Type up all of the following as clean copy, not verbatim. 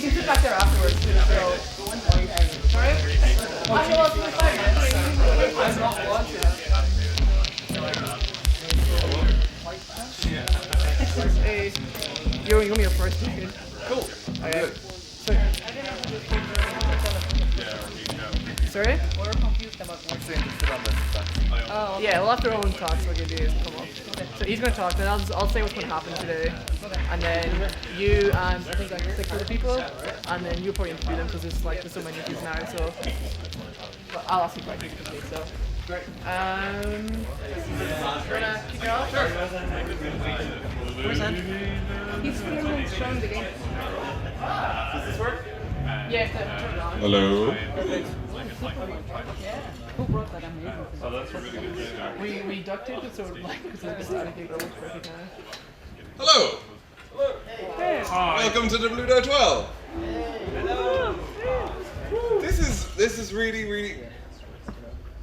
can sit back there afterwards. So. Sorry? I'm not watching. You're your first dude. Cool. Okay. Sorry? We're confused about what. Oh, yeah, we'll after Owen talks, we'll give you come up. So he's going to talk, then I'll say what's going to happen today. And then you and I think like 6 other people, and then you'll probably interview them because there's so many of these now, so. But I'll ask you questions quickly, so. Great. You wanna kick it off? Sure. Where's that? He's showing the game. Does this work? Yeah, turn it on. Hello. Who brought that amazing thing? Oh, that's a really good thing. We duct taped it so like it's a static it goes perfect now. Hello. Hey. Welcome to dubLUDO 12. This is really.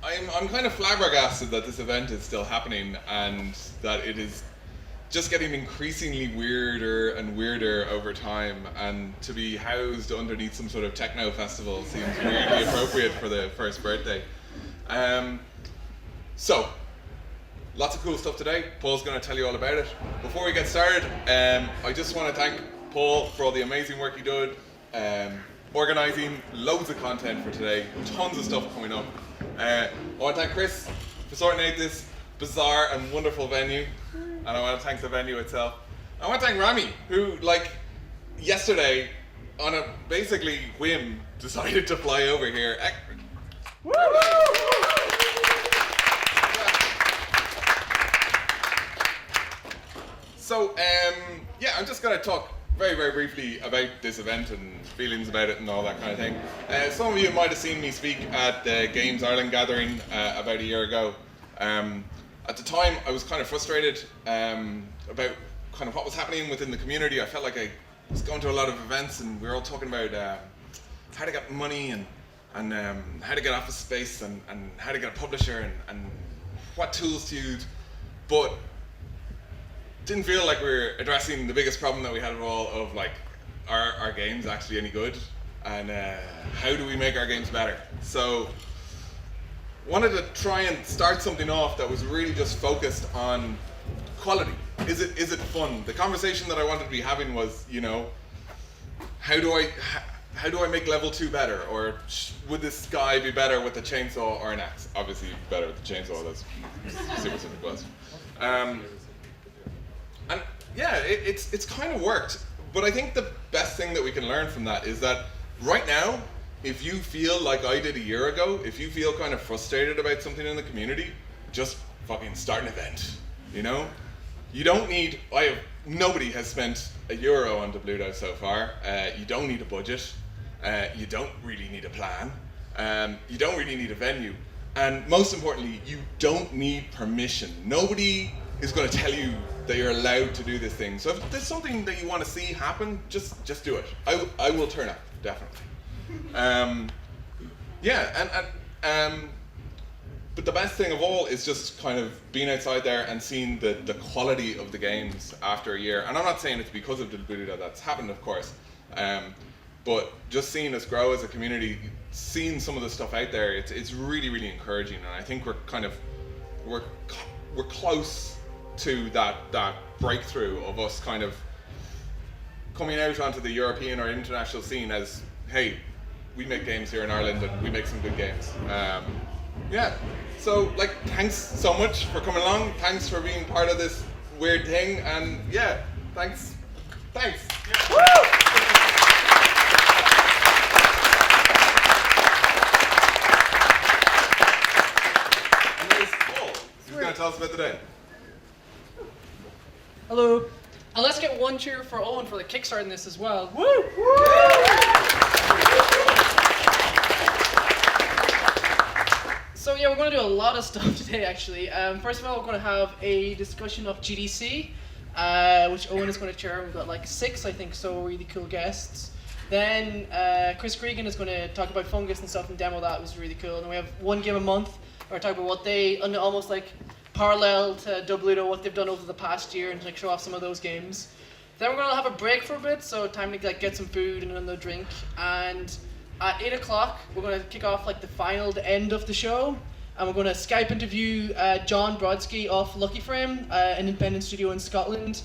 I'm kind of flabbergasted that this event is still happening and that it is just getting increasingly weirder and weirder over time, and to be housed underneath some sort of techno festival seems weirdly appropriate for the first birthday. So, lots of cool stuff today. Paul's going to tell you all about it. Before we get started, I just want to thank Paul for all the amazing work he did, organising loads of content for today, tons of stuff coming up. I want to thank Chris for sorting out this bizarre and wonderful venue, and I want to thank the venue itself. I want to thank Rami, who, like, yesterday, on a basically whim, decided to fly over here. Woo! So, yeah, I'm just going to talk very, very briefly about this event and feelings about it and all that kind of thing. Some of you might have seen me speak at the Games Ireland gathering about a year ago. At the time, I was kind of frustrated about kind of what was happening within the community. I felt like I was going to a lot of events and we were all talking about how to get money and how to get office space and how to get a publisher and what tools to use, but didn't feel like we were addressing the biggest problem that we had of all of like, are our games actually any good? And how do we make our games better? So wanted to try and start something off that was really just focused on quality. Is it fun? The conversation that I wanted to be having was, you know, how do I make level 2 better? Or would this guy be better with a chainsaw or an axe? Obviously better with the chainsaw, that's a super simple question. And yeah, it's kind of worked. But I think the best thing that we can learn from that is that right now, if you feel like I did a year ago, if you feel kind of frustrated about something in the community, just fucking start an event, you know? You don't need, nobody has spent €1 on dubLUDO so far. You don't need a budget. You don't really need a plan. You don't really need a venue. And most importantly, you don't need permission. Nobody is going to tell you that you're allowed to do this thing. So if there's something that you want to see happen, just do it. I will turn up, definitely. But the best thing of all is just kind of being outside there and seeing the quality of the games after a year. And I'm not saying it's because of dubLUDO that's happened, of course, but just seeing us grow as a community, seeing some of the stuff out there, it's really, really encouraging. And I think we're close to that breakthrough of us kind of coming out onto the European or international scene as, hey, we make games here in Ireland and we make some good games. Yeah, so like, thanks so much for coming along. Thanks for being part of this weird thing, and yeah, thanks. Yeah. Woo! And there's Paul, who's going to tell us about the day. Hello. And let's get one cheer for Owen for the kickstarting this as well. Woo! So yeah, we're going to do a lot of stuff today actually. First of all, we're going to have a discussion of GDC, which Owen is going to chair. We've got like 6, I think, so really cool guests. Then Chris Cregan is going to talk about fungus and stuff and demo that. It was really cool. And we have one game a month where we talk about what they, almost like parallel to dubLUDO, what they've done over the past year and like show off some of those games. Then we're gonna have a break for a bit, so time to like get some food and another drink. And at 8 o'clock, we're gonna kick off like the end of the show, and we're gonna Skype interview John Brodsky of Lucky Frame, an independent studio in Scotland.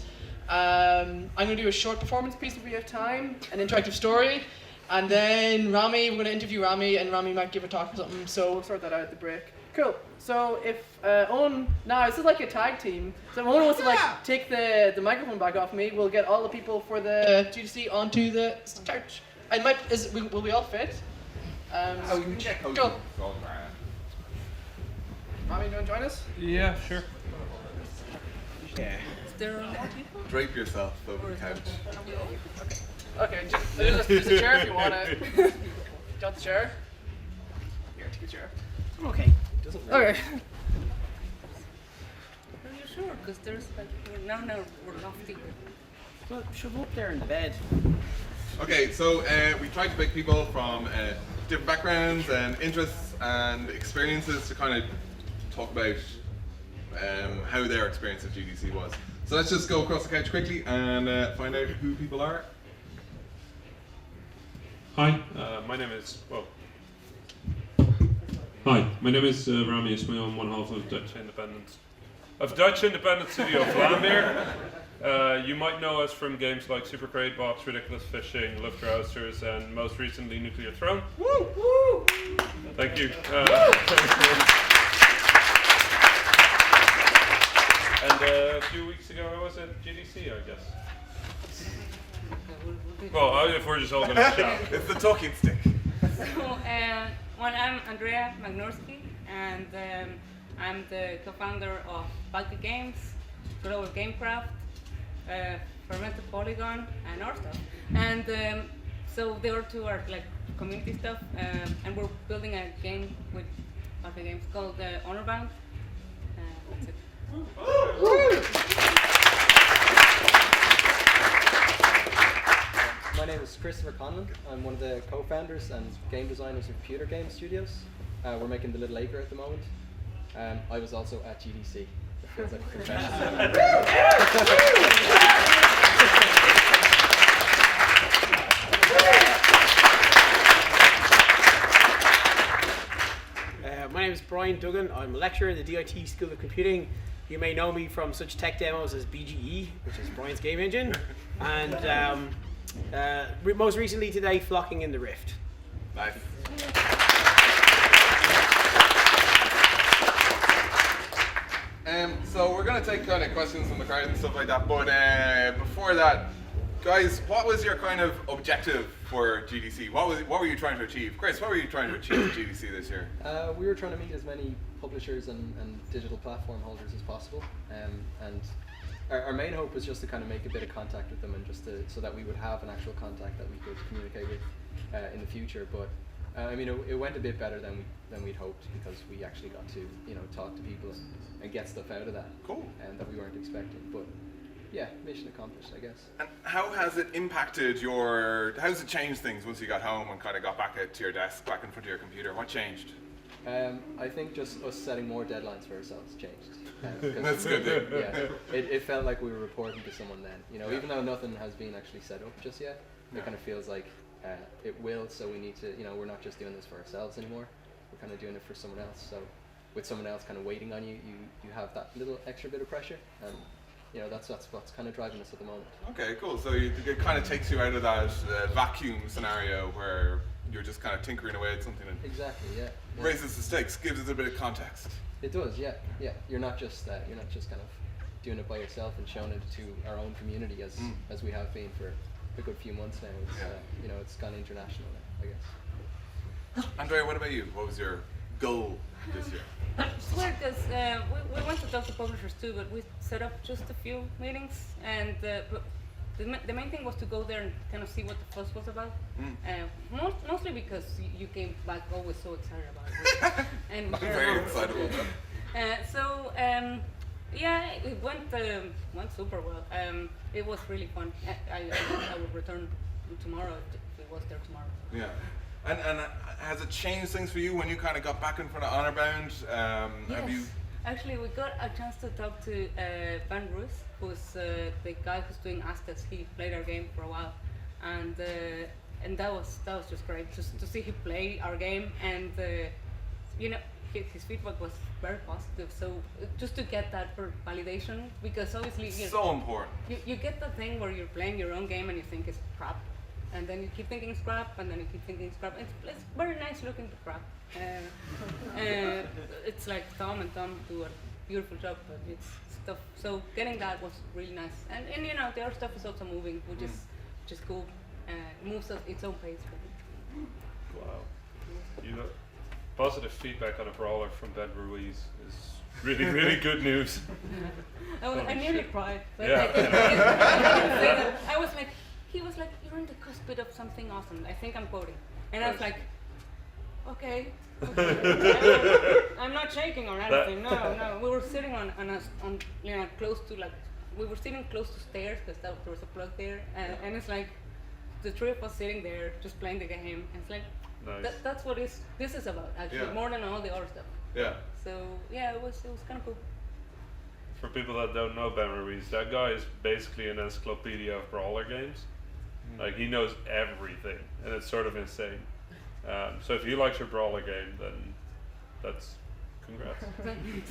I'm gonna do a short performance piece if we have time, an interactive story, and then Rami, we're gonna interview Rami, and Rami might give a talk or something. So we'll sort that out at the break. Cool. So if Owen, now this is like a tag team. So if Owen wants to like take the microphone back off me, we'll get all the people for the GDC onto the couch. I might. Will we all fit? We can check how Cool. you Rami, you want to join us? Yeah, sure. Yeah. Is there more people? Drape yourself over the couch. Okay. There's a chair if you want it. Got the chair? Here, take a chair. Okay. Okay. Are you sure? Because there's like, we're lofty. Well, shove up there in the bed. Okay, so we tried to pick people from different backgrounds and interests and experiences to kind of talk about how their experience at GDC was. So let's just go across the couch quickly and find out who people are. Hi, my name is Rami Ismail. I'm one half of Dutch Independent Studio Vlambeer. You might know us from games like Super Crate Box, Ridiculous Fishing, Love Trousers, and most recently Nuclear Throne. Woo! Woo! Thank you. And a few weeks ago I was at GDC, I guess. Well, if we're just all going to chat. It's the talking stick. So, I'm Andrea Magnorsky, and I'm the co-founder of Batcat Games, Global Gamecraft, Fermented Polygon, and our stuff. And so the other two are like community stuff, and we're building a game with Batcat Games called Honor Bound. That's it. My name is Christopher Conlan. I'm one of the co-founders and game designers of Pewter Game Studios. We're making The Little Acre at the moment. I was also at GDC. It feels like a confession. My name is Bryan Duggan. I'm a lecturer in the DIT School of Computing. You may know me from such tech demos as BGE, which is Brian's game engine, and most recently today, Flocking in the Rift. Nice. So we're going to take kind of questions from the crowd and stuff like that, but before that, guys, what was your kind of objective for GDC? What were you trying to achieve? Chris, what were you trying to achieve at GDC this year? We were trying to meet as many publishers and digital platform holders as possible, and our main hope was just to kind of make a bit of contact with them, and just so that we would have an actual contact that we could communicate with in the future. But I mean, it went a bit better than we'd hoped, because we actually got to talk to people and get stuff out of that. Cool. And that we weren't expecting. But yeah, mission accomplished, I guess. And how has it impacted how's it changed things once you got home and kind of got back to your desk, back in front of your computer? What changed? I think just us setting more deadlines for ourselves changed. That's good. Yeah, it felt like we were reporting to someone then. Even though nothing has been actually set up just yet, it kind of feels like it will. So we need to, we're not just doing this for ourselves anymore. We're kind of doing it for someone else. So with someone else kind of waiting on you, you have that little extra bit of pressure, and that's what's kind of driving us at the moment. Okay, cool. So it kind of takes you out of that vacuum scenario where you're just kind of tinkering away at something and Exactly. Yeah. raises the stakes, gives us a bit of context. It does. Yeah. You're not just kind of doing it by yourself and showing it to our own community as we have been for a good few months now. It's it's gone international now, I guess. Andrea, what about you? What was your goal this year? It's weird because we went to talk to publishers too, but we set up just a few meetings, and but the main thing was to go there and kind of see what the fuss was about. Mostly because you came back always so excited about it. And I'm very excited about that. Yeah, it went super well. It was really fun. I would return tomorrow if it was there tomorrow. Yeah. And has it changed things for you when you kind of got back in front of Honor Bound? Yes. Actually, we got a chance to talk to Van Roos, who's the guy who's doing Aztecs. He played our game for a while, and that was just great, just to see him play our game, and you know, his feedback was very positive. So just to get that for validation, because obviously So important. you get the thing where you're playing your own game and you think it's crap, and then you keep thinking it's crap, and then you keep thinking it's crap. It's very nice looking to crap. It's like Tom and Tom do a beautiful job, but it's stuff. So getting that was really nice, and you know, the other stuff is also moving, which is cool. It moves at its own pace. Wow. You know, positive feedback on a brawler from Ben Ruiz is really, really good news. I nearly cried. But Yeah. I was like, he was like, you're on the cusp of something awesome. I think I'm quoting, and I was like, okay. I'm not shaking or anything. No. We were sitting on you know, close to, like, we were sitting close to stairs because there was a plug there, and it's like the three of us sitting there just playing the game, and it's like Nice. that's what this is about, actually, more than all the other stuff. Yeah. So yeah, it was kind of cool. For people that don't know Ben Ruiz, that guy is basically an encyclopedia of brawler games. Like, he knows everything, and it's sort of insane. So if you like your brawler game, then that's congrats.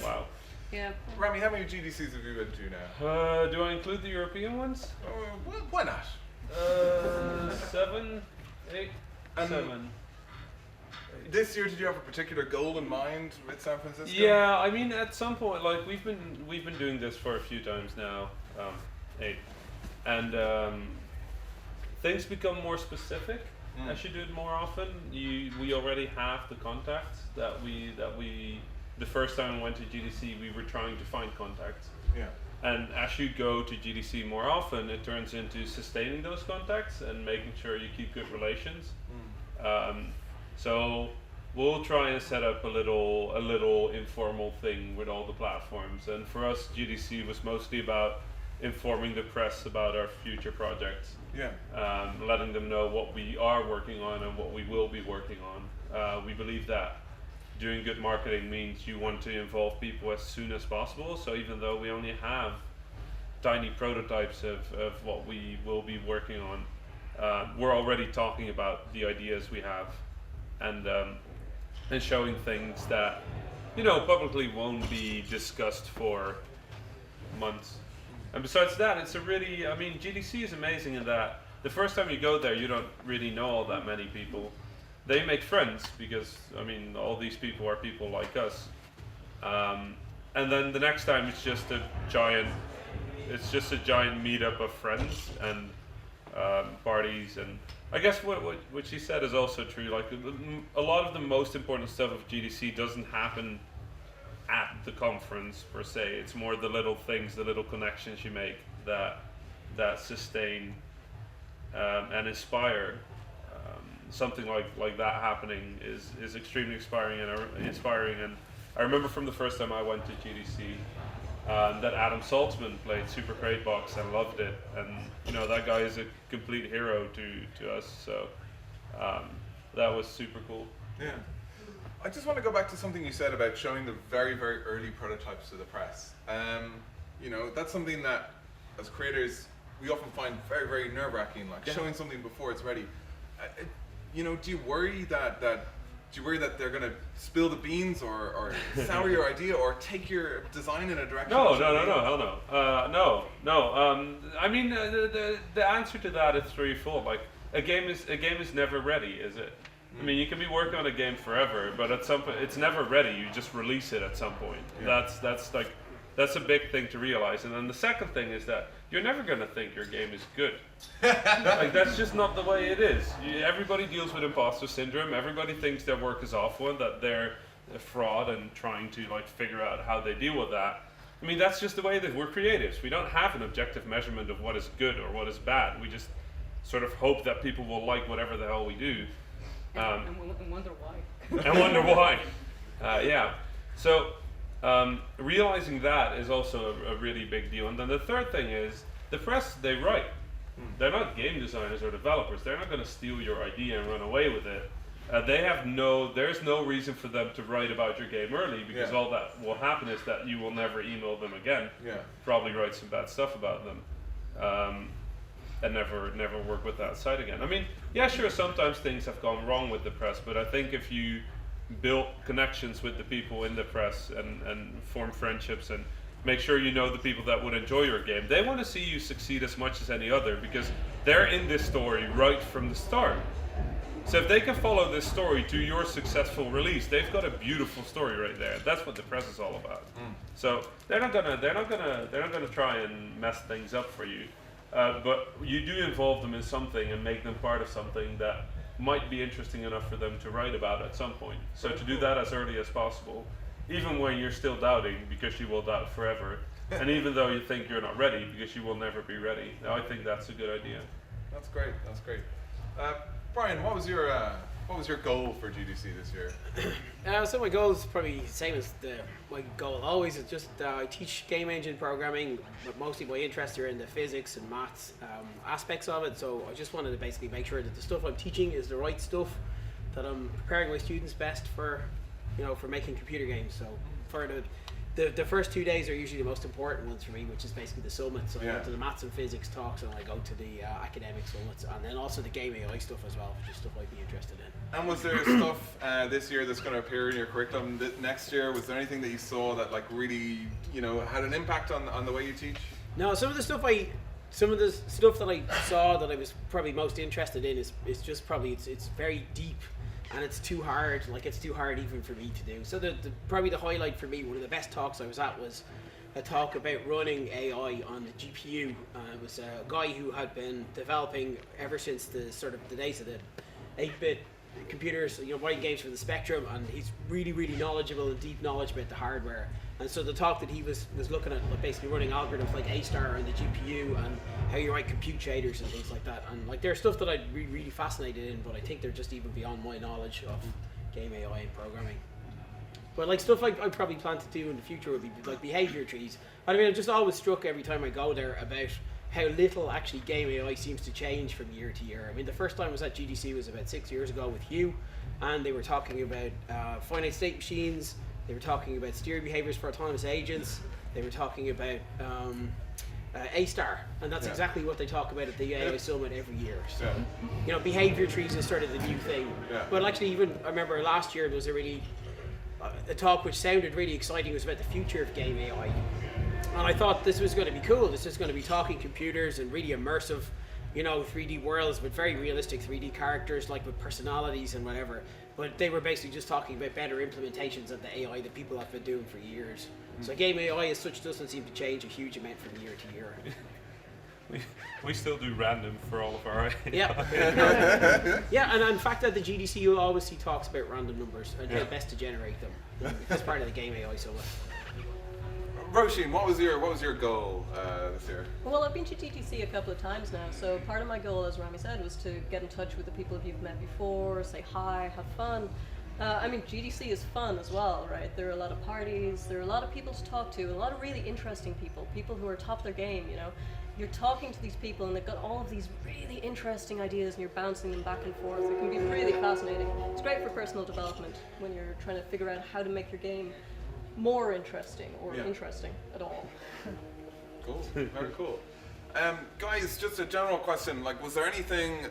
Wow. Yeah. Rami, how many GDCs have you been to now? Do I include the European ones? Why not? 7, 8, And 7. This year, did you have a particular goal in mind with San Francisco? Yeah, I mean, at some point, like, we've been doing this for a few times now, 8, and things become more specific as you do it more often. We already have the contacts that we the first time we went to GDC, we were trying to find contacts. Yeah. And as you go to GDC more often, it turns into sustaining those contacts and making sure you keep good relations. So we'll try and set up a little informal thing with all the platforms. And for us, GDC was mostly about informing the press about our future projects. Yeah. Letting them know what we are working on and what we will be working on. We believe that doing good marketing means you want to involve people as soon as possible. So even though we only have tiny prototypes of what we will be working on, we're already talking about the ideas we have, and showing things that, you know, publicly won't be discussed for months. And besides that, it's a really, I mean, GDC is amazing in that the first time you go there, you don't really know all that many people. They make friends because, I mean, all these people are people like us. And then the next time it's just a giant meetup of friends and parties. And I guess what she said is also true. Like, a lot of the most important stuff of GDC doesn't happen at the conference per se. It's more the little things, the little connections you make that sustain and inspire. Something like that happening is extremely inspiring. And I remember from the first time I went to GDC that Adam Saltzman played Super Crate Box and loved it, and you know, that guy is a complete hero to us. So that was super cool. Yeah. I just want to go back to something you said about showing the very, very early prototypes to the press. You know, that's something that, as creators, we often find very, very nerve-wracking, like showing something before it's ready. You know, do you worry that they're going to spill the beans or sour your idea or take your design in a direction? No, hell no. No. I mean, the answer to that is threefold. Like, a game is never ready, is it? I mean, you can be working on a game forever, but at some point, it's never ready. You just release it at some point. Yeah. That's a big thing to realize. And then the second thing is that you're never going to think your game is good. Like, that's just not the way it is. Everybody deals with imposter syndrome. Everybody thinks their work is awful and that they're a fraud and trying to, like, figure out how they deal with that. I mean, that's just the way that we're creatives. We don't have an objective measurement of what is good or what is bad. We just sort of hope that people will like whatever the hell we do. And wonder why. And wonder why. Yeah. So realizing that is also a really big deal. And then the third thing is, the press, they write. They're not game designers or developers. They're not going to steal your idea and run away with it. there's no reason for them to write about your game early, because all that will happen is that you will never email them again. Yeah. Probably write some bad stuff about them. And never work with that site again. I mean, yeah, sure, sometimes things have gone wrong with the press, but I think if you build connections with the people in the press and form friendships and make sure you know the people that would enjoy your game, they want to see you succeed as much as any other, because they're in this story right from the start. So if they can follow this story to your successful release, they've got a beautiful story right there. That's what the press is all about. So they're not gonna try and mess things up for you. But you do involve them in something and make them part of something that might be interesting enough for them to write about at some point. So to do that as early as possible, even when you're still doubting, because you will doubt forever, and even though you think you're not ready, because you will never be ready. I think that's a good idea. That's great. That's great. Bryan, what was your goal for GDC this year? So my goal is probably the same as my goal always. It's just I teach game engine programming, but mostly my interests are in the physics and maths aspects of it. So I just wanted to basically make sure that the stuff I'm teaching is the right stuff, that I'm preparing my students best for, for making computer games. So for the first 2 days are usually the most important ones for me, which is basically the summit. So I go to the maths and physics talks, and I go to the academic summits, and then also the game AI stuff as well, which is stuff I'd be interested in. And was there stuff this year that's going to appear in your curriculum next year? Was there anything that you saw that like really, had an impact on the way you teach? No, some of the stuff that I saw that I was probably most interested in is just probably it's very deep. And it's too hard, it's too hard even for me to do. So probably the highlight for me, one of the best talks I was at, was a talk about running AI on the GPU. It was a guy who had been developing ever since the days of the 8-bit computers, writing games for the Spectrum, and he's really, really knowledgeable and deep knowledge about the hardware. And so the talk that he was looking at, basically running algorithms like A-star on the GPU and how you write compute shaders and things like that. And there's stuff that I'd be really fascinated in, but I think they're just even beyond my knowledge of game AI and programming. But stuff I probably plan to do in the future would be like behavior trees. I mean, I'm just always struck every time I go there about how little actually game AI seems to change from year to year. I mean, the first time I was at GDC was about 6 years ago with Hugh, and they were talking about finite state machines. They were talking about steering behaviors for autonomous agents. They were talking about A-star, and that's exactly what they talk about at the AI Summit every year. So, behavior trees is sort of the new thing. But actually, even I remember last year there was a talk which sounded really exciting. It was about the future of game AI, and I thought this was going to be cool. This is going to be talking computers and really immersive, 3D worlds with very realistic 3D characters, with personalities and whatever. But they were basically just talking about better implementations of the AI that people have been doing for years. So game AI as such doesn't seem to change a huge amount from year to year. We still do random for all of our AI. Yeah, and in fact at the GDC you'll always see talks about random numbers and how best to generate them. It's part of the game AI summit. Roisin, what was your goal this year? Well, I've been to GDC a couple of times now, so part of my goal, as Rami said, was to get in touch with the people you've met before, say hi, have fun. I mean, GDC is fun as well, right? There are a lot of parties, there are a lot of people to talk to, a lot of really interesting people who are top of their game, You're talking to these people and they've got all of these really interesting ideas and you're bouncing them back and forth. It can be really fascinating. It's great for personal development when you're trying to figure out how to make your game more interesting or interesting at all. Cool, very cool. Guys, just a general question, was there anything,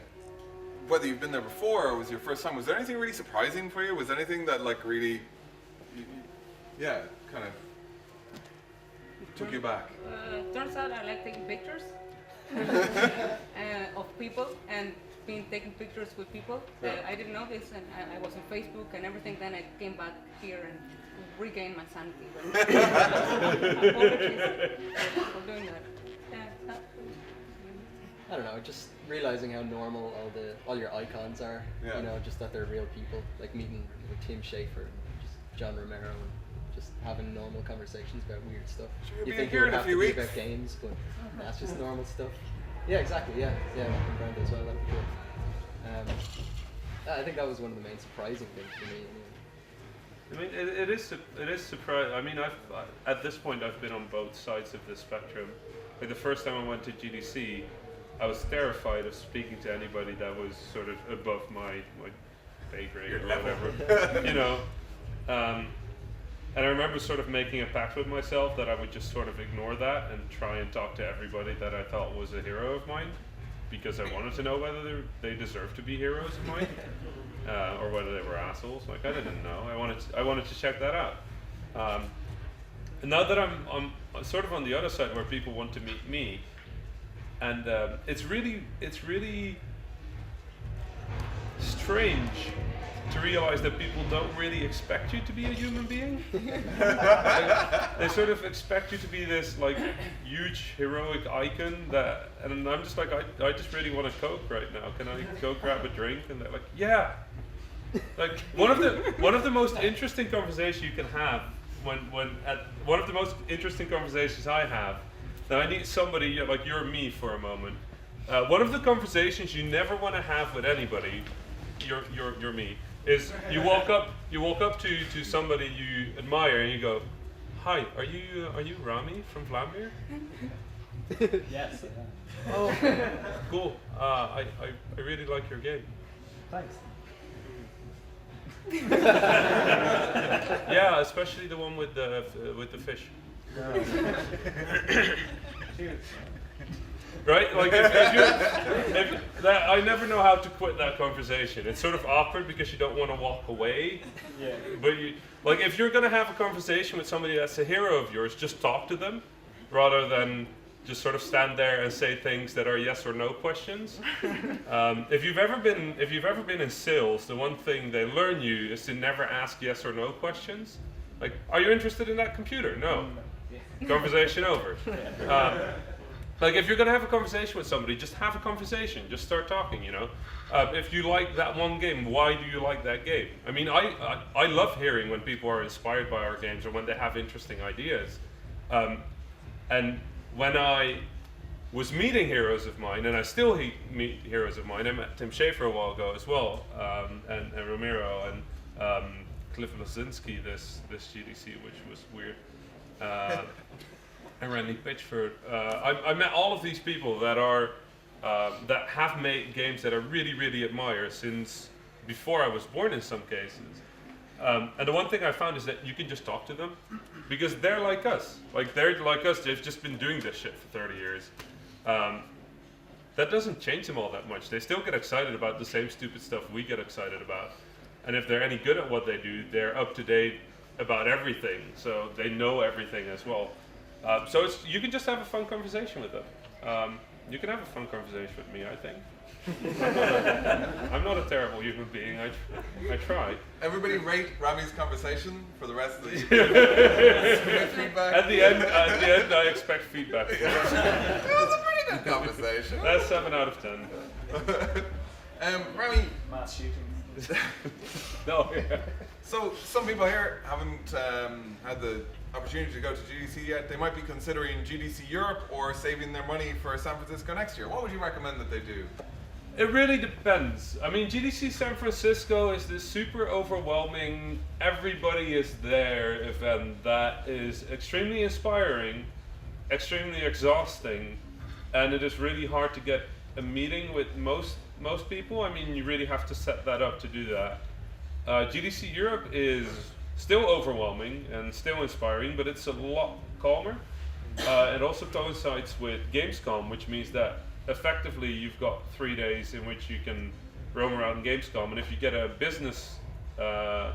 whether you've been there before or was your first time, was there anything really surprising for you? Was there anything that really, kind of took you back? Turns out I like taking pictures of people and been taking pictures with people. I didn't know this, and I was on Facebook and everything. Then I came back here and regained my sanity. Apologies for doing that. I don't know, just realizing how normal all your icons are. Just that they're real people. Like meeting with Tim Schafer and just John Romero and just having normal conversations about weird stuff. You think it would have to be about games, but that's just normal stuff. Yeah, exactly. Yeah, and Brand as well. That'd be cool. I think that was one of the main surprising things for me. Anyway. I mean, it is surprising. I mean, at this point I've been on both sides of the spectrum. Like the first time I went to GDC, I was terrified of speaking to anybody that was sort of above my pay grade Your or level. whatever, you know. And I remember sort of making a pact with myself that I would just sort of ignore that and try and talk to everybody that I thought was a hero of mine, because I wanted to know whether they deserved to be heroes of mine, or whether they were assholes. Like, I didn't know. I wanted to check that out. And now that I'm sort of on the other side where people want to meet me, and it's really strange to realize that people don't really expect you to be a human being. They sort of expect you to be this like huge heroic icon that, and I'm just like, I just really want a Coke right now. Can I go grab a drink? And they're like, yeah. Like one of the most interesting conversations you can have one of the most interesting conversations I have. Now I need somebody like you're me for a moment. One of the conversations you never want to have with anybody, you're me, is you walk up to somebody you admire and you go, "Hi, are you Rami from Vlambeer?" Yes. Oh, cool. I really like your game. Thanks. Yeah, especially the one with the fish. Right? Like I never know how to quit that conversation. It's sort of awkward because you don't want to walk away. Yeah. But like if you're gonna have a conversation with somebody that's a hero of yours, just talk to them rather than just sort of stand there and say things that are yes or no questions. If you've ever been in sales, the one thing they learn you is to never ask yes or no questions. Like, are you interested in that computer? No. Conversation over. Like if you're gonna have a conversation with somebody, just have a conversation. Just start talking. You know. If you like that one game, why do you like that game? I mean, I love hearing when people are inspired by our games or when they have interesting ideas. And when I was meeting heroes of mine, and I still meet heroes of mine, I met Tim Schafer a while ago as well, and Ramiro and Cliff Losinski this GDC, which was weird, and Randy Pitchford. I met all of these people that that have made games that I really, really admire since before I was born in some cases. And the one thing I found is that you can just talk to them because they're like us. Like they're like us, they've just been doing this shit for 30 years. That doesn't change them all that much. They still get excited about the same stupid stuff we get excited about. And if they're any good at what they do, they're up to date about everything. So they know everything as well. So you can just have a fun conversation with them. You can have a fun conversation with me, I think. I'm not a terrible human being. I try. Everybody rate Rami's conversation for the rest of the feedback. At the end, I expect feedback. It was a pretty good conversation. That's 7 out of 10. Rami. Mass shootings. No. Yeah. So some people here haven't had the opportunity to go to GDC yet. They might be considering GDC Europe or saving their money for San Francisco next year. What would you recommend that they do? It really depends. I mean, GDC San Francisco is this super overwhelming, everybody is there event that is extremely inspiring, extremely exhausting, and it is really hard to get a meeting with most people. I mean, you really have to set that up to do that. GDC Europe is still overwhelming and still inspiring, but it's a lot calmer. It also coincides with Gamescom, which means that effectively you've got 3 days in which you can roam around Gamescom, and if you get a business, if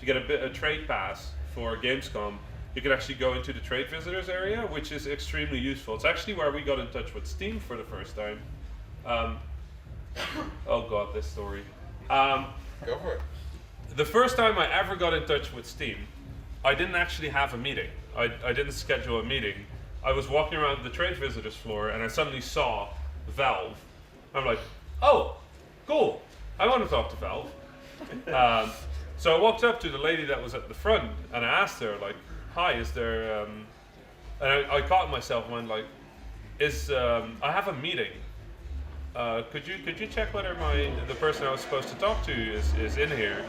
you get a trade pass for Gamescom, you can actually go into the trade visitors area, which is extremely useful. It's actually where we got in touch with Steam for the first time. Oh god, this story. Go for it. The first time I ever got in touch with Steam, I didn't actually have a meeting. I didn't schedule a meeting. I was walking around the trade visitors floor and I suddenly saw Valve. I'm like, oh, cool. I want to talk to Valve. So I walked up to the lady that was at the front and I asked her, like, hi, is there, and I caught myself and went like, I have a meeting. Could you check whether the person I was supposed to talk to is in here?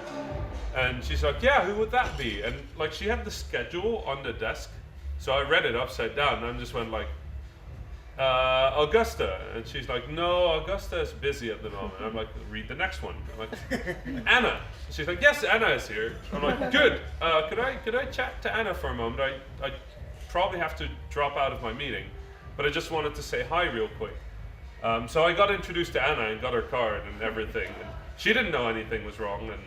And she's like, yeah, who would that be? And like she had the schedule on the desk, so I read it upside down and I just went like, Augusta. And she's like, no, Augusta is busy at the moment. I'm like, read the next one. I'm like, Anna. She's like, yes, Anna is here. I'm like, good. Could I chat to Anna for a moment? I probably have to drop out of my meeting, but I just wanted to say hi real quick. So I got introduced to Anna and got her card and everything. And she didn't know anything was wrong, and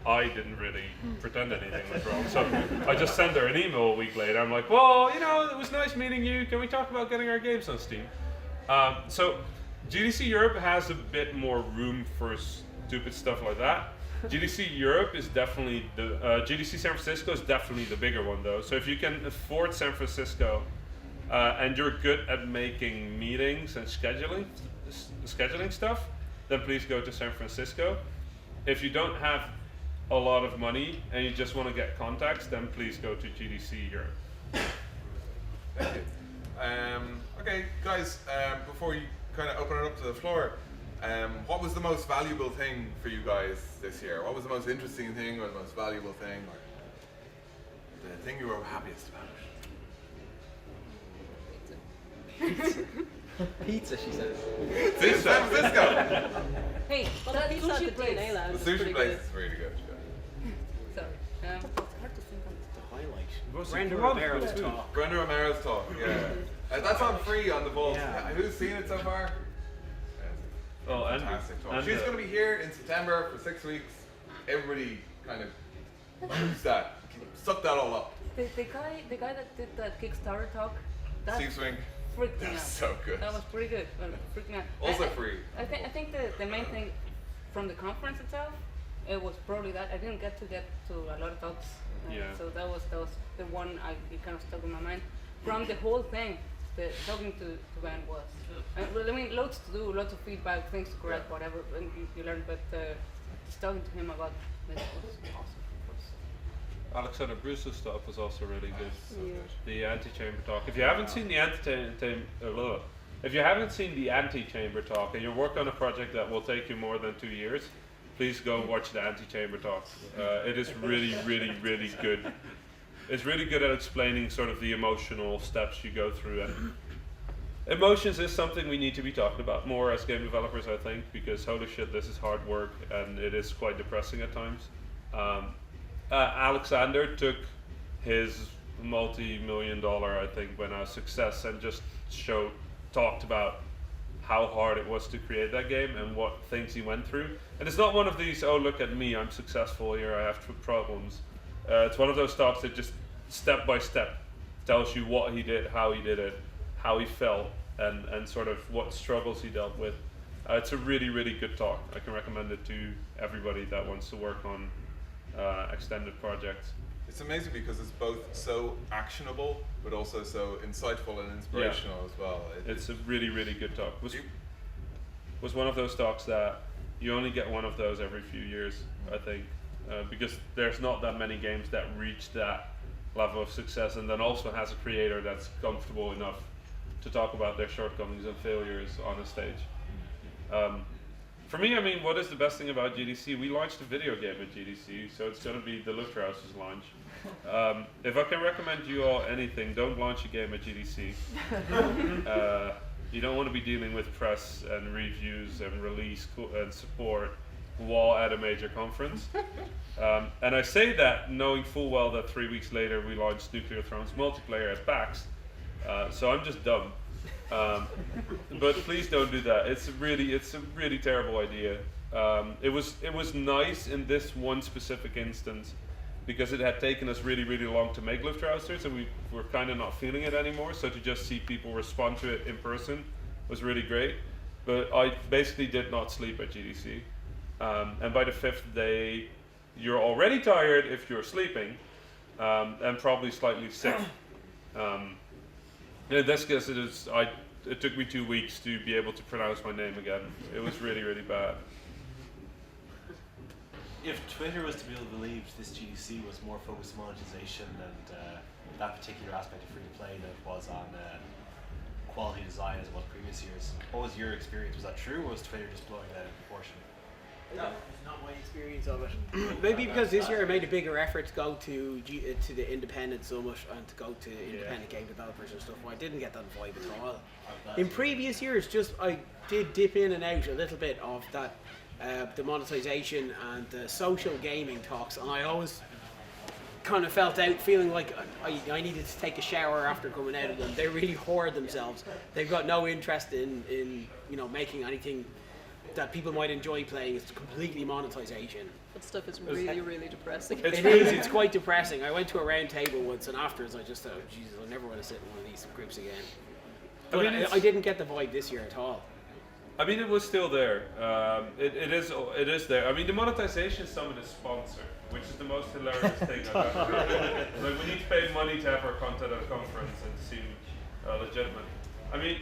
I didn't really pretend anything was wrong. So I just sent her an email a week later. I'm like, well, it was nice meeting you. Can we talk about getting our games on Steam? So GDC Europe has a bit more room for stupid stuff like that. GDC Europe is definitely GDC San Francisco is definitely the bigger one though. So if you can afford San Francisco and you're good at making meetings and scheduling stuff, then please go to San Francisco. If you don't have a lot of money and you just want to get contacts, then please go to GDC Europe. Thank you. Okay, guys, before you kind of open it up to the floor, what was the most valuable thing for you guys this year? What was the most interesting thing or the most valuable thing or the thing you were happiest about? Pizza, she said. See, San Francisco! Hey, Well, the that pizza at sushi the place. DNA Lounge The is sushi pretty place good. is really good. Sorry. It's hard to think of. The highlight. Was it Brenda one? Romero's Two. talk. Brenda Romero's talk, yeah. That's on free on the Vault. Yeah. Who's seen it so far? Oh, and Fantastic talk. and She's going to be here in September for 6 weeks. Everybody kind of use that. Suck that all up. The guy that did that Kickstarter talk, that Steve Swing. freaked me out. That's so good. That was pretty good. Freaked me out. Also free. I think the main thing from the conference itself, it was probably that I didn't get to a lot of talks. Yeah. So that was the one it kind of stuck in my mind. From the whole thing, the talking to Ben was. Well, I mean, lots to do, lots of feedback, things to correct, whatever, and you learn. But just talking to him about this was awesome. Alexander Bruce's talk was also really good. Yeah. The anti-chamber talk. If you haven't seen the anti-chamber talk and you're working on a project that will take you more than 2 years, please go watch the anti-chamber talk. It is really, really, really good. It's really good at explaining sort of the emotional steps you go through. And emotions is something we need to be talking about more as game developers, I think, because holy shit, this is hard work and it is quite depressing at times. Alexander took his multi-million-dollar, I think, success and just talked about how hard it was to create that game and what things he went through. And it's not one of these, oh, look at me, I'm successful here, I have problems. It's one of those talks that just step by step tells you what he did, how he did it, how he felt, and sort of what struggles he dealt with. It's a really, really good talk. I can recommend it to everybody that wants to work on extended projects. It's amazing because it's both so actionable, but also so insightful and inspirational as well. It's a really, really good talk. Was one of those talks that you only get one of those every few years, I think, because there's not that many games that reach that level of success, and then also has a creator that's comfortable enough to talk about their shortcomings and failures on a stage. For me, I mean, what is the best thing about GDC? We launched a video game at GDC, so it's going to be the Luftrause's launch. If I can recommend you all anything, don't launch a game at GDC. You don't want to be dealing with press and reviews and release and support while at a major conference. And I say that knowing full well that 3 weeks later we launched Nuclear Thrones multiplayer at PAX. So I'm just dumb. But please don't do that. It's a really terrible idea. It was nice in this one specific instance because it had taken us really, really long to make Luftrausers, and we were kind of not feeling it anymore. So to just see people respond to it in person was really great. But I basically did not sleep at GDC. And by the 5th day, you're already tired if you're sleeping, and probably slightly sick. In this case, it took me 2 weeks to be able to pronounce my name again. It was really, really bad. If Twitter was to be believed, this GDC was more focused on monetization and that particular aspect of free-to-play than it was on quality design as it was previous years. What was your experience? Was that true, or was Twitter just blowing that out of proportion? No, it's not my experience. experience of it. Maybe because this year I made a bigger effort to go to the independent summit and to go to independent game developers and stuff. I didn't get that vibe at all. In previous years, I did dip in and out a little bit of that, the monetization and the social gaming talks, and I always kind of felt out, feeling like I needed to take a shower after coming out of them. They really hoard themselves. They've got no interest in making anything that people might enjoy playing. It's completely monetization. That stuff is really, really depressing. It is. It's quite depressing. I went to a round table once, and afterwards I just thought, Jesus, I never want to sit in one of these groups again. But I didn't get the vibe this year at all. I mean, it was still there. It is there. I mean, the monetization summit is sponsored, which is the most hilarious thing I've ever heard. Like, we need to pay money to have our content at a conference and seem legitimate. I mean,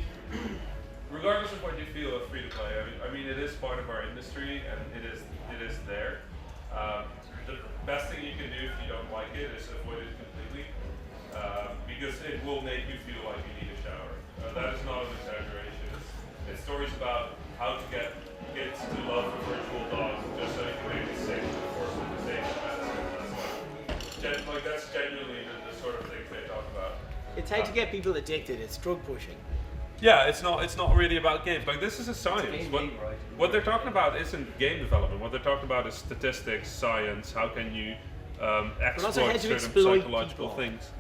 regardless of what you feel of free to play, I mean, it is part of our industry and it is there. The best thing you can do if you don't like it is avoid it completely, because it will make you feel like you need a shower. That is not an exaggeration. It's stories about how to get kids to love a virtual dog just so you can make it safe before civilization. That's genuinely the sort of things they talk about. It's how to get people addicted. It's drug pushing. Yeah, it's not really about games. Like, this is a science. What they're talking about isn't game development. What they're talking about is statistics, science. How can you exploit certain psychological things,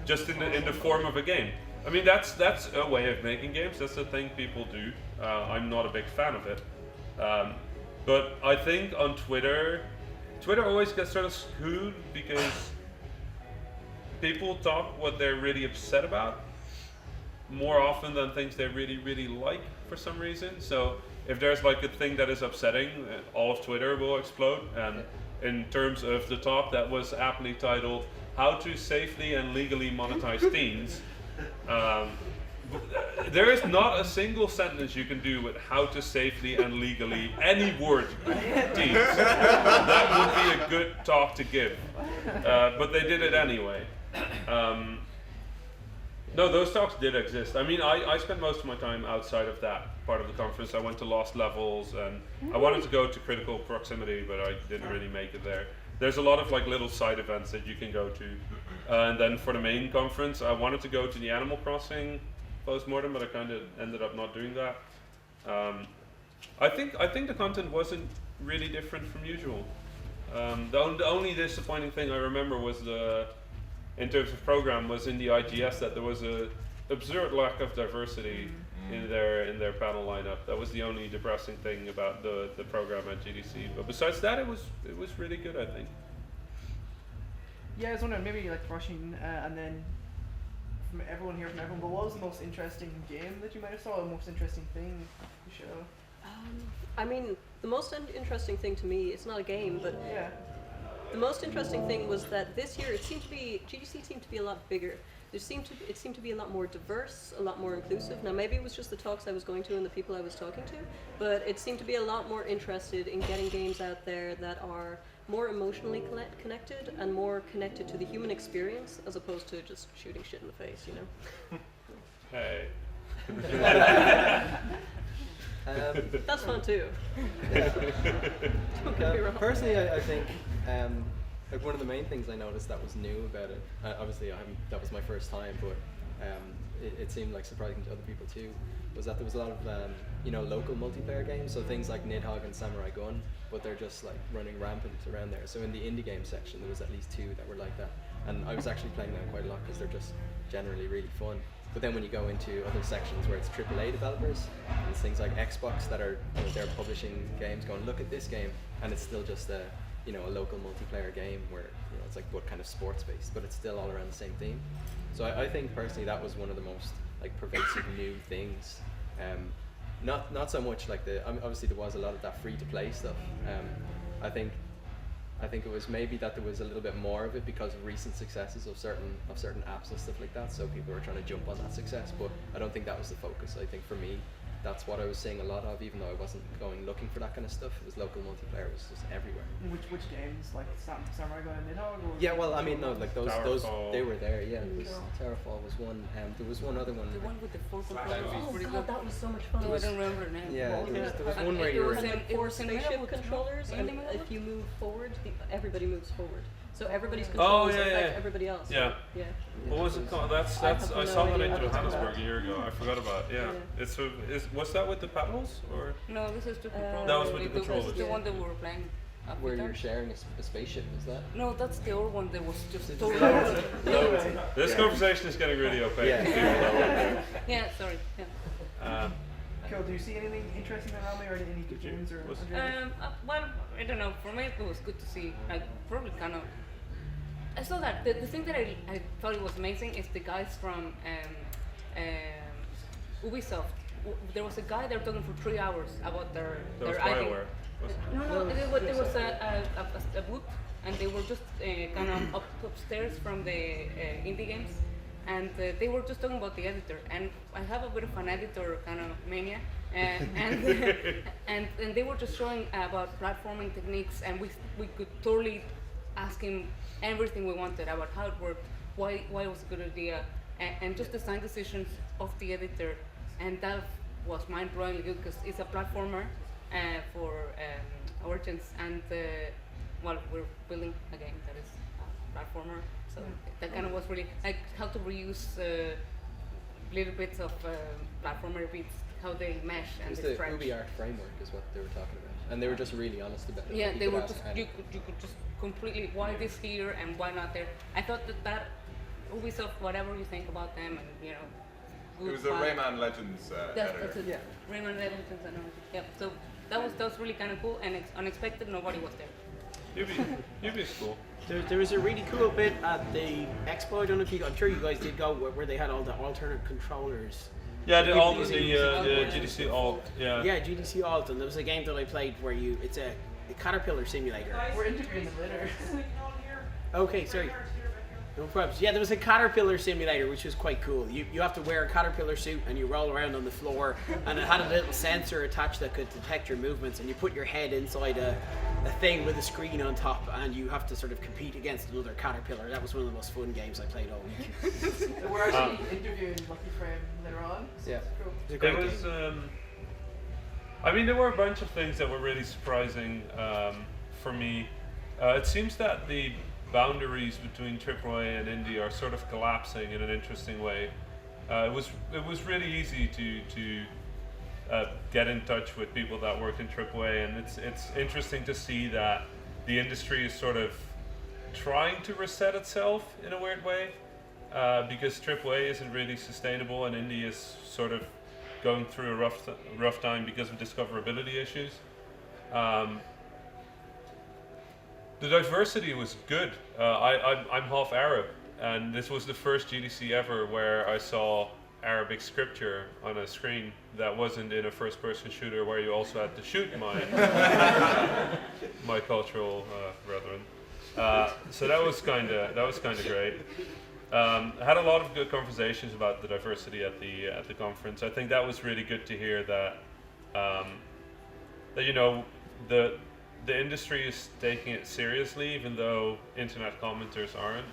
just in the form of a game. I mean, that's a way of making games. That's the thing people do. I'm not a big fan of it, but I think on Twitter always gets sort of screwed because people talk what they're really upset about more often than things they really, really like for some reason. So if there's like a thing that is upsetting, all of Twitter will explode. And in terms of the talk that was aptly titled "How to Safely and Legally Monetize Teens," there is not a single sentence you can do with "how to safely and legally" any word teens. That would be a good talk to give, but they did it anyway. No, those talks did exist. I mean, I spent most of my time outside of that part of the conference. I went to Lost Levels, and I wanted to go to Critical Proximity, but I didn't really make it there. There's a lot of like little side events that you can go to. And then for the main conference, I wanted to go to the Animal Crossing postmortem, but I kind of ended up not doing that. I think the content wasn't really different from usual. The only disappointing thing I remember was in terms of program, was in the IGS that there was a absurd lack of diversity in their panel lineup. That was the only depressing thing about the program at GDC. But besides that, it was really good, I think. Yeah, I was wondering, maybe like rushing, and then from everyone, but what was the most interesting game that you might have saw, or the most interesting thing to show? I mean, the most interesting thing to me, it's not a game, but yeah. The most interesting thing was that this year GDC seemed to be a lot bigger. It seemed to be a lot more diverse, a lot more inclusive. Now maybe it was just the talks I was going to and the people I was talking to, but it seemed to be a lot more interested in getting games out there that are more emotionally connected and more connected to the human experience as opposed to just shooting shit in the face, you know? Hey. That's fun too. Don't get me wrong. Personally, I think like one of the main things I noticed that was new about it. Obviously, that was my first time, but it seemed like surprising to other people too. Was that there was a lot of local multiplayer games, so things like Nidhogg and Samurai Gun, but they're just like running rampant around there. So in the indie game section, there was at least 2 that were like that, and I was actually playing them quite a lot because they're just generally really fun. But then when you go into other sections where it's AAA developers, there's things like Xbox that are they're publishing games, going look at this game, and it's still just a local multiplayer game where it's like what kind of sports based, but it's still all around the same theme. So I think personally that was one of the most like pervasive new things. Not so much like obviously there was a lot of that free to play stuff. I think it was maybe that there was a little bit more of it because of recent successes of certain apps and stuff like that. So people were trying to jump on that success, but I don't think that was the focus. I think for me, that's what I was seeing a lot of, even though I wasn't going looking for that kind of stuff. It was local multiplayer was just everywhere. Which games, like Samurai Gun and Nidhogg? Yeah, well, I mean, no, like those Towerfall. they were there. Yeah, it was, Towerfall was one. There was one other one. The one with the 4 controllers Oh was pretty god, good. that was so much fun. I don't remember the name. Yeah, there was And one where it you were. was in- Four in spaceship middle, controllers, in and the middle? if you move forward, everybody moves forward. So everybody's Oh, controls yeah, affect yeah. everybody else. Yeah. Yeah. What was it called? That's I have I no saw that idea in what you're talking Johannesburg about. a year ago. I forgot about it. Yeah. Yeah. Was that with the paddles or? No, this is the controller. That was with the This is controllers. the one that we were playing. Where after you're that. sharing a spaceship, is that? No, that's the old one that was just It's totally. loads. This Yeah. conversation is getting really opaque. Yeah. Yeah, sorry. Yeah. Cool. Do you see anything interesting in Rami or any good games or? Andrea? Well, I don't know. For me, it was good to see. Like, probably kind of. I saw that the thing that I thought it was amazing is the guys from Ubisoft. There was a guy there talking for 3 hours about That was their IP. BioWare. No, there was a booth, and they were just kind of upstairs from the indie games, and they were just talking about the editor. And I have a bit of an editor kind of mania, and and they were just showing about platforming techniques, and we could totally ask him everything we wanted about how it worked, why it was a good idea, and just design decisions of the editor, and that was mind-blowingly good because it's a platformer for Origins, and well, we're building a game that is a platformer, so that kind of was really like how to reuse little bits of platformer bits, how they mesh It and was they the stretch. UbiArt framework is what they were talking about, and they were just really honest about it. Yeah, You they could were ask just anything. you could just completely why this here and why not there. I thought that Ubisoft, whatever you think about them, and you know, It was the bad, Rayman Legends editor. that's it. Yeah. Rayman Legends and everything. Yeah, so that was really kind of cool and unexpected. Nobody was there. Ubi is cool. There was a really cool bit at the expo. I don't know if I'm sure you guys did go where they had all the alternate controllers. Yeah, the Yeah. GDC Alt. Yeah. Yeah, GDC Alt, and there was a game that I played where it's a caterpillar simulator. We're interviewing them later. Okay, sorry. No problems. Yeah, there was a caterpillar simulator, which was quite cool. You have to wear a caterpillar suit and you roll around on the floor, and it had a little sensor attached that could detect your movements, and you put your head inside a thing with a screen on top, and you have to sort of compete against another caterpillar. That was one of the most fun games I played all week. So we're actually interviewing Lucky Frame later on. So Yeah. Cool. It was a It great was. game. I mean, there were a bunch of things that were really surprising for me. It seems that the boundaries between AAA and indie are sort of collapsing in an interesting way. It was really easy to get in touch with people that work in AAA, and it's interesting to see that the industry is sort of trying to reset itself in a weird way, because AAA isn't really sustainable, and indie is sort of going through a rough time because of discoverability issues. The diversity was good. I'm half Arab, and this was the first GDC ever where I saw Arabic scripture on a screen that wasn't in a first-person shooter where you also had to shoot my cultural brethren. So that was kind of great. I had a lot of good conversations about the diversity at the conference. I think that was really good to hear that you know the industry is taking it seriously, even though internet commenters aren't.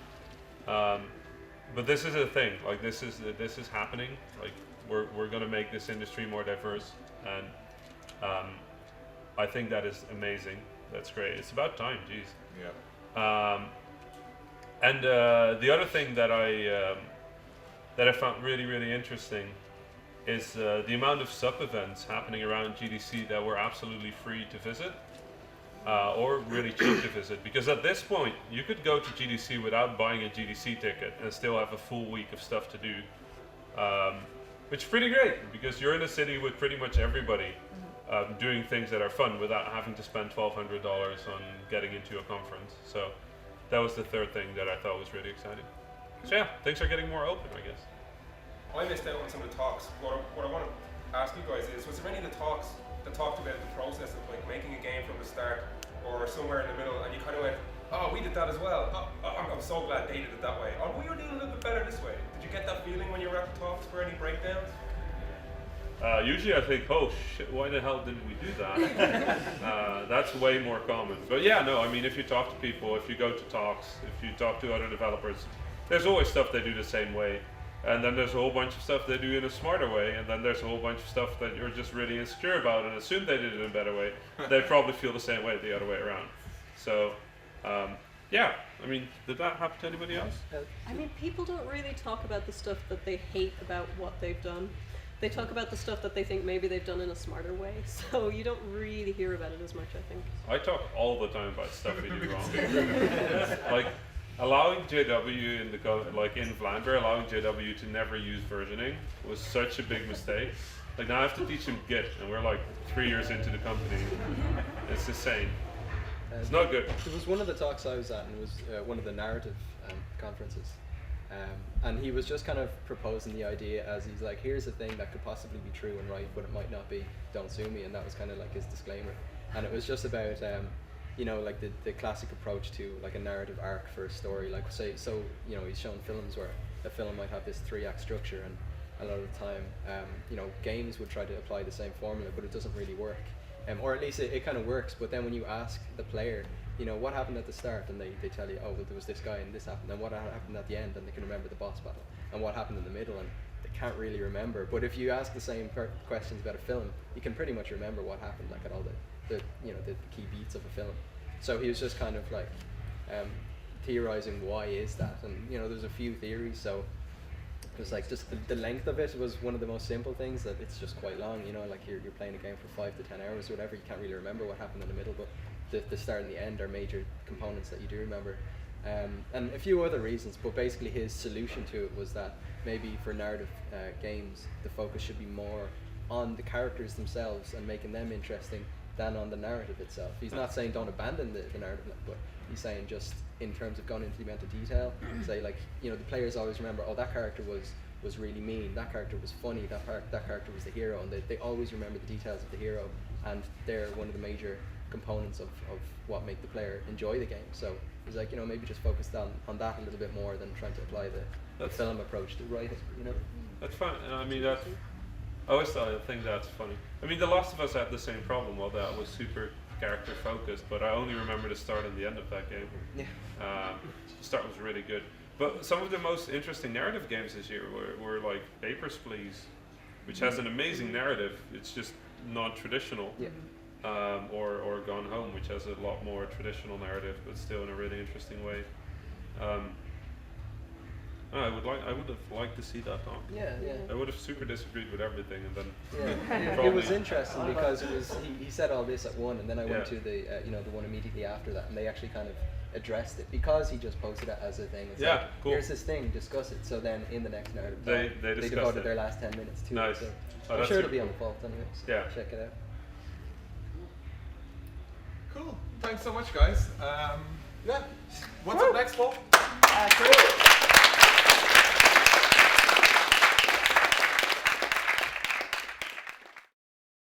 But this is a thing. Like this is happening. Like we're gonna make this industry more diverse, and I think that is amazing. That's great. It's about time. Jeez. Yeah. And the other thing that I found really interesting is the amount of sub-events happening around GDC that were absolutely free to visit, or really cheap to visit. Because at this point, you could go to GDC without buying a GDC ticket and still have a full week of stuff to do, which is pretty great because you're in a city with pretty much everybody doing things that are fun without having to spend $1,200 on getting into a conference. So that was the third thing that I thought was really exciting. So yeah, things are getting more open, I guess. I missed out on some of the talks. What I want to ask you guys is, was there any of the talks that talked about the process of like making a game from the start or somewhere in the middle, and you kind of went, oh, we did that as well. I'm so glad they did it that way. Oh, we were doing a little bit better this way. Did you get that feeling when you were at the talks for any breakdowns? Usually I think, oh shit, why the hell didn't we do that? That's way more common. But yeah, no, I mean, if you talk to people, if you go to talks, if you talk to other developers, there's always stuff they do the same way. And then there's a whole bunch of stuff they do in a smarter way, and then there's a whole bunch of stuff that you're just really insecure about and assume they did it in a better way. They probably feel the same way the other way around. So, yeah, I mean, did that happen to anybody else? I mean, people don't really talk about the stuff that they hate about what they've done. They talk about the stuff that they think maybe they've done in a smarter way, so you don't really hear about it as much, I think. I talk all the time about stuff we do wrong. Like, allowing JW in Vlambeer, allowing JW to never use versioning was such a big mistake. Like now I have to teach him Git, and we're like 3 years into the company. It's insane. It's not good. It was one of the talks I was at, and it was one of the narrative conferences. And he was just kind of proposing the idea as he's like, here's a thing that could possibly be true and right, but it might not be, don't sue me, and that was kind of like his disclaimer. And it was just about you know, like the classic approach to like a narrative arc for a story. Like say, so you know, he's shown films where a film might have this 3-act structure, and a lot of the time, you know, games would try to apply the same formula, but it doesn't really work. Or at least it kind of works, but then when you ask the player, you know, what happened at the start, and they tell you, oh, well, there was this guy and this happened, and what happened at the end, and they can remember the boss battle, and what happened in the middle, and they can't really remember. But if you ask the same questions about a film, you can pretty much remember what happened, like at all the you know, the key beats of a film. So he was just kind of like theorizing why is that, and you know, there's a few theories. So it was like just the length of it was one of the most simple things, that it's just quite long. You know, like you're playing a game for 5 to 10 hours or whatever, you can't really remember what happened in the middle, but the start and the end are major components that you do remember. And a few other reasons, but basically his solution to it was that maybe for narrative games, the focus should be more on the characters themselves and making them interesting than on the narrative itself. He's not saying don't abandon the narrative, but he's saying just in terms of going into the amount of detail, say like, you know, the players always remember, oh, that character was really mean, that character was funny, that character was the hero, and they always remember the details of the hero, and they're one of the major components of what make the player enjoy the game. So he's like, you know, maybe just focus on that a little bit more than trying to apply the film approach to writing, you know. That's fine. I mean, I always think that's funny. I mean, The Last of Us had the same problem. Well, that was super character focused, but I only remember the start and the end of that game. Yeah. The start was really good. But some of the most interesting narrative games this year were like Papers, Please, which has an amazing narrative. It's just non-traditional. Yeah. Or Gone Home, which has a lot more traditional narrative, but still in a really interesting way. I would have liked to see that talk. Yeah. I would have super disagreed with everything, and then Yeah. It was interesting because it was he said all this at one, and then I went to the you know, the one immediately after that, and they actually kind of addressed it because he just posted it as a thing. It's like, cool. Here's this thing, discuss it. So then in the next narrative, they devoted their last 10 minutes to nice. it. So Oh, I'm sure it'll be on the vault anyway. So Yeah. check it out. Cool. Thanks so much, guys. Yeah. What's up next, Paul? Cool.